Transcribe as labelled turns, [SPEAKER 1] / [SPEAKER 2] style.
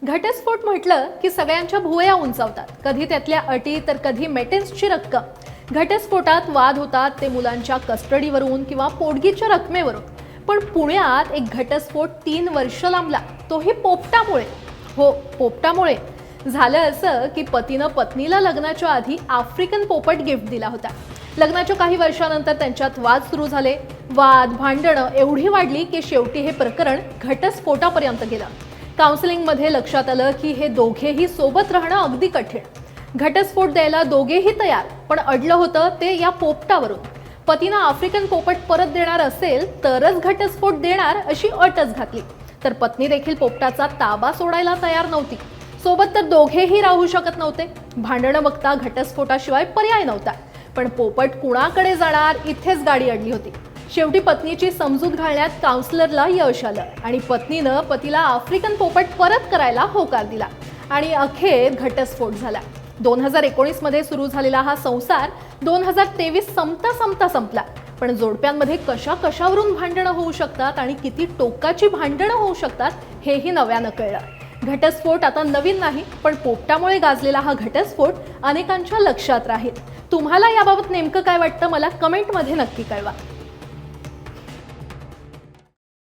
[SPEAKER 1] घटस्फोट म्हटलं की सगळ्यांच्या भुवया उंचावतात. कधी त्यातल्या अटी तर कधी मेटेन्सची रक्कम. घटस्फोटात वाद होतात ते मुलांच्या कस्टडीवरून किंवा पोटगीच्या रकमेवरून. पण पुण्यात एक घटस्फोट 3 वर्ष लांबला, तोही पोपटामुळे. हो, पोपटामुळे. झालं असं की पतीनं पत्नीला लग्नाच्या आधी आफ्रिकन पोपट गिफ्ट दिला होता. लग्नाच्या काही वर्षानंतर त्यांच्यात वाद सुरू झाले. वाद भांडणं एवढी वाढली की शेवटी हे प्रकरण घटस्फोटापर्यंत गेलं. काउन्सिलिंगमध्ये लक्षात आलं की हे दोघेही सोबत राहणं अगदी कठीण. घटस्फोट द्यायला दोघेही तयार, पण अडलं होतं ते या पोपटावरून. पतीनं आफ्रिकन पोपट परत देणार असेल तरच घटस्फोट देणार अशी अटच घातली. तर पत्नी देखील पोपटाचा ताबा सोडायला तयार नव्हती. सोबत तर दोघेही राहू शकत नव्हते. भांडणं बघता घटस्फोटाशिवाय पर्याय नव्हता. पण पोपट कुणाकडे जाणार इथेच गाडी अडली होती. शेवटी पत्नीची समजूत घालण्यात काउन्सिलरला यश आलं आणि पत्नीनं पतीला आफ्रिकन पोपट परत करायला होकार दिला आणि अखेर घटस्फोट झाला. 2019 मध्ये सुरू झालेला हा संसार 2023 संपता संपला. पण जोडप्यांमध्ये कशावरून भांडणं होऊ शकतात आणि किती टोकाची भांडणं होऊ शकतात हेही नव्यानं कळलं. घटस्फोट आता नवीन नाही, पण पोपटामुळे गाजलेला हा घटस्फोट अनेकांच्या लक्षात राहील. तुम्हाला याबाबत नेमकं काय वाटतं मला कमेंटमध्ये नक्की कळवा.